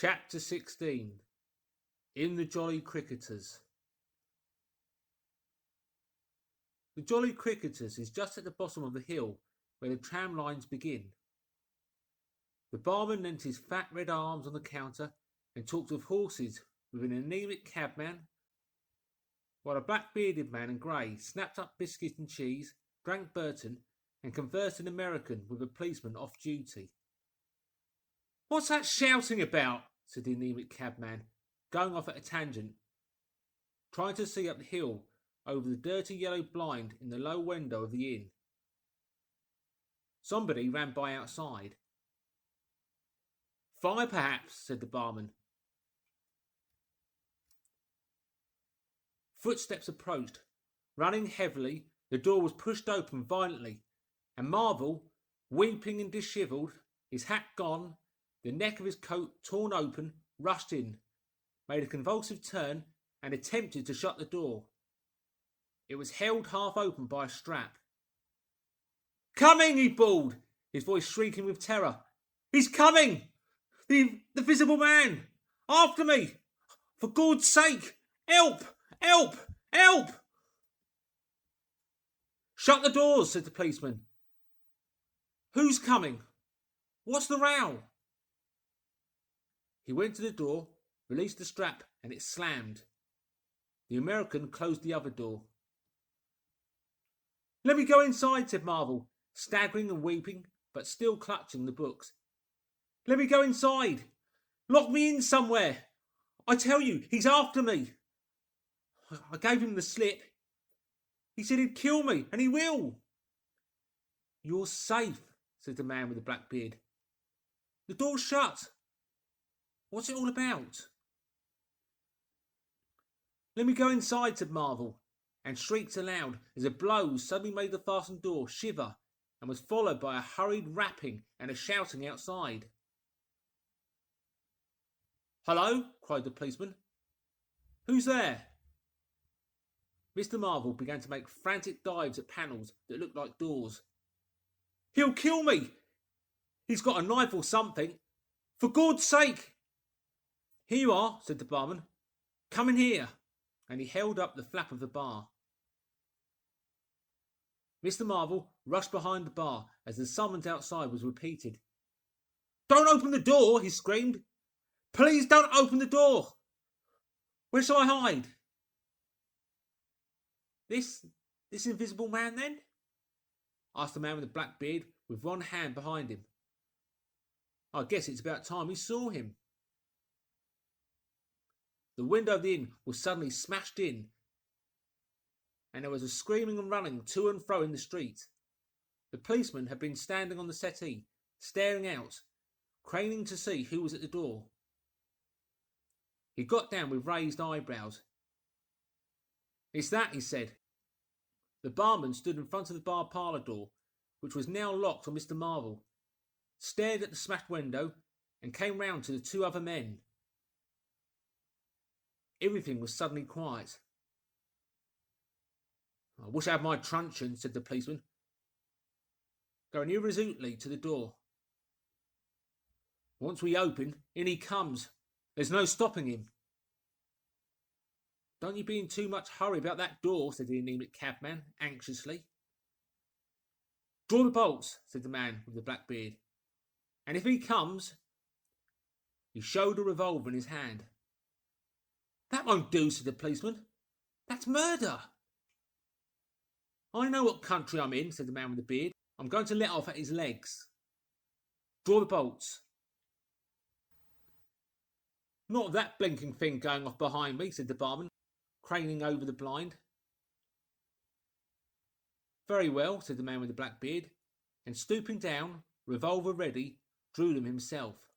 Chapter 16. In the Jolly Cricketers. The Jolly Cricketers is just at the bottom of the hill where the tram lines begin. The barman leant his fat red arms on the counter and talked of horses with an anemic cabman, while a black-bearded man in grey snapped up biscuit and cheese, drank Burton, and conversed in American with a policeman off duty. "What's that shouting about?" said the anemic cabman, going off at a tangent, trying to see up the hill over the dirty yellow blind in the low window of the inn. Somebody ran by outside. "Fire, perhaps," said the barman. Footsteps approached. Running heavily, the door was pushed open violently, and Marvel, weeping and dishevelled, his hat gone, the neck of his coat torn open, rushed in, made a convulsive turn, and attempted to shut the door. It was held half open by a strap. "Coming!" he bawled, his voice shrieking with terror. "He's coming! The visible man! After me! For God's sake! Help! Help! Help!" "Shut the doors," said the policeman. "Who's coming? What's the row?" He went to the door, released the strap, and it slammed. The American closed the other door. "Let me go inside," said Marvel, staggering and weeping, but still clutching the books. "Let me go inside. Lock me in somewhere. I tell you, he's after me. I gave him the slip. He said he'd kill me, and he will." "You're safe," said the man with the black beard. "The door's shut. What's it all about?" "Let me go inside," said Marvel, and shrieked aloud as a blow suddenly made the fastened door shiver and was followed by a hurried rapping and a shouting outside. "Hello!" cried the policeman. "Who's there?" Mr. Marvel began to make frantic dives at panels that looked like doors. "He'll kill me! He's got a knife or something! For God's sake!" "Here you are," said the barman. "Come in here." And he held up the flap of the bar. Mr. Marvel rushed behind the bar as the summons outside was repeated. "Don't open the door!" he screamed. "Please don't open the door! Where shall I hide?" This invisible man, then?" asked the man with the black beard, with one hand behind him. "I guess it's about time we saw him." The window of the inn was suddenly smashed in, and there was a screaming and running to and fro in the street. The policeman had been standing on the settee, staring out, craning to see who was at the door. He got down with raised eyebrows. "It's that," he said. The barman stood in front of the bar parlour door, which was now locked on Mr. Marvel, stared at the smashed window, and came round to the two other men. Everything was suddenly quiet. "I wish I had my truncheon," said the policeman, going irresolutely to the door. "Once we open, in he comes. There's no stopping him." "Don't you be in too much hurry about that door," said the anemic cabman, anxiously. "Draw the bolts," said the man with the black beard. "And if he comes—" He showed a revolver in his hand. "That won't do," said the policeman. "That's murder." "I know what country I'm in," said the man with the beard. "I'm going to let off at his legs. Draw the bolts." "Not that blinking thing going off behind me," said the barman, craning over the blind. "Very well," said the man with the black beard, and stooping down, revolver ready, drew them himself.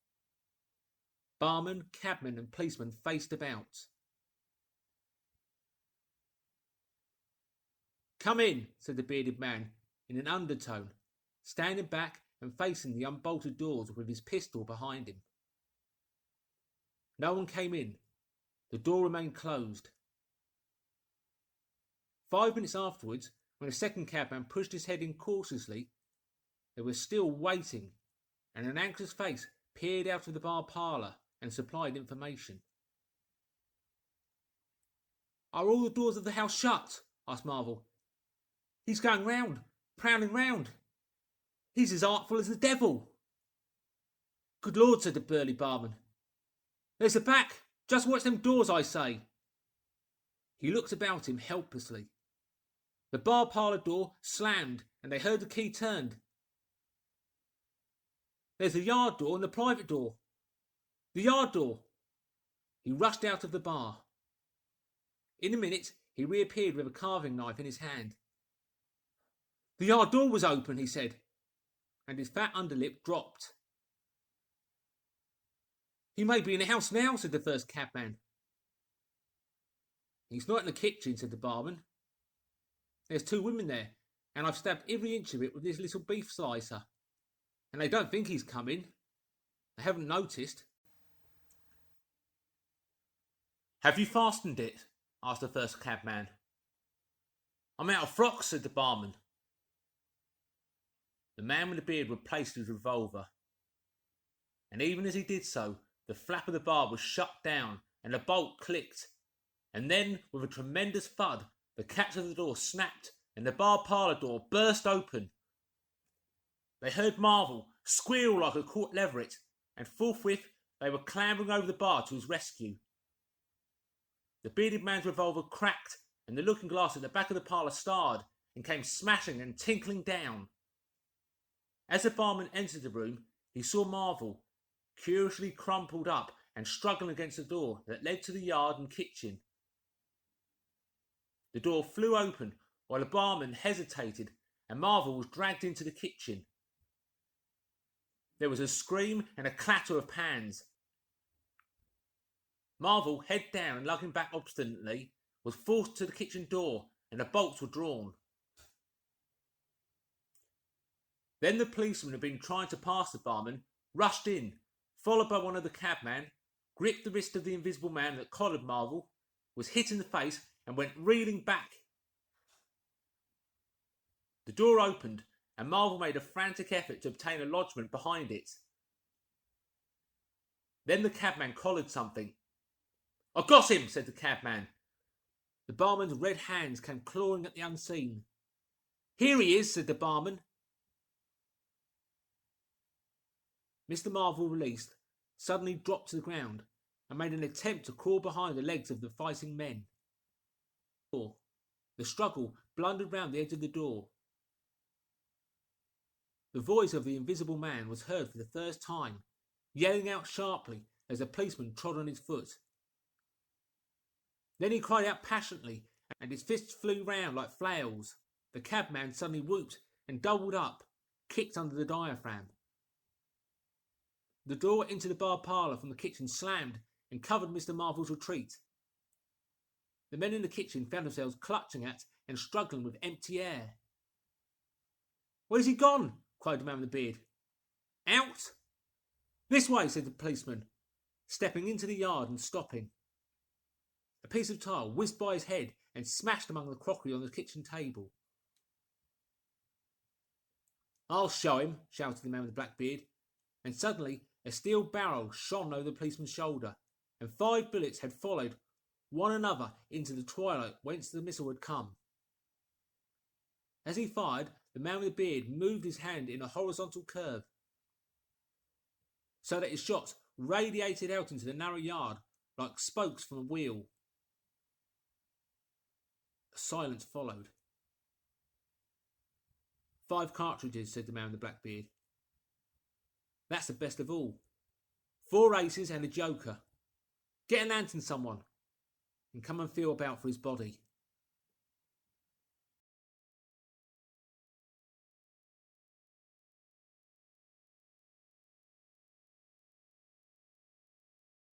Barman, cabman, and policeman faced about. "Come in," said the bearded man in an undertone, standing back and facing the unbolted doors with his pistol behind him. No one came in. The door remained closed. 5 minutes afterwards, when a second cabman pushed his head in cautiously, they were still waiting, and an anxious face peered out of the bar parlour and supplied information. "Are all the doors of the house shut?" asked Marvel. "He's going round, prowling round. He's as artful as the devil." "Good Lord," said the burly barman. "There's the back. Just watch them doors, I say." He looked about him helplessly. The bar parlour door slammed and they heard the key turned. "There's the yard door and the private door. The yard door." He rushed out of the bar. In a minute, he reappeared with a carving knife in his hand. "The yard door was open," he said, and his fat underlip dropped. "He may be in the house now," said the first cabman. "He's not in the kitchen," said the barman. "There's 2 women there, and I've stabbed every inch of it with this little beef slicer. And they don't think he's coming. They haven't noticed." "Have you fastened it?" asked the first cabman. "I'm out of frocks," said the barman. The man with the beard replaced his revolver, and even as he did so, the flap of the bar was shut down and the bolt clicked, and then, with a tremendous thud, the catch of the door snapped and the bar parlour door burst open. They heard Marvel squeal like a caught leveret, and forthwith they were clambering over the bar to his rescue. The bearded man's revolver cracked, and the looking glass at the back of the parlour starred and came smashing and tinkling down. As the barman entered the room, he saw Marvel, curiously crumpled up and struggling against the door that led to the yard and kitchen. The door flew open while the barman hesitated, and Marvel was dragged into the kitchen. There was a scream and a clatter of pans. Marvel, head down and lugging back obstinately, was forced to the kitchen door, and the bolts were drawn. Then the policeman who had been trying to pass the barman rushed in, followed by one of the cabmen, gripped the wrist of the invisible man that collared Marvel, was hit in the face, and went reeling back. The door opened, and Marvel made a frantic effort to obtain a lodgment behind it. Then the cabman collared something. "I've got him," said the cabman. The barman's red hands came clawing at the unseen. "Here he is," said the barman. Mr. Marvel, released, suddenly dropped to the ground and made an attempt to crawl behind the legs of the fighting men. The struggle blundered round the edge of the door. The voice of the invisible man was heard for the first time, yelling out sharply as the policeman trod on his foot. Then he cried out passionately, and his fists flew round like flails. The cabman suddenly whooped and doubled up, kicked under the diaphragm. The door into the bar parlour from the kitchen slammed and covered Mr. Marvel's retreat. The men in the kitchen found themselves clutching at and struggling with empty air. "Where's he gone?" cried the man with the beard. "Out?" "This way," said the policeman, stepping into the yard and stopping. A piece of tile whizzed by his head and smashed among the crockery on the kitchen table. "I'll show him," shouted the man with the black beard, and suddenly a steel barrel shone over the policeman's shoulder, and 5 bullets had followed one another into the twilight whence the missile had come. As he fired, the man with the beard moved his hand in a horizontal curve, so that his shots radiated out into the narrow yard like spokes from a wheel. A silence followed. "5 cartridges," said the man with the black beard. "That's the best of all. 4 aces and a joker. Get a lantern, someone, and come and feel about for his body."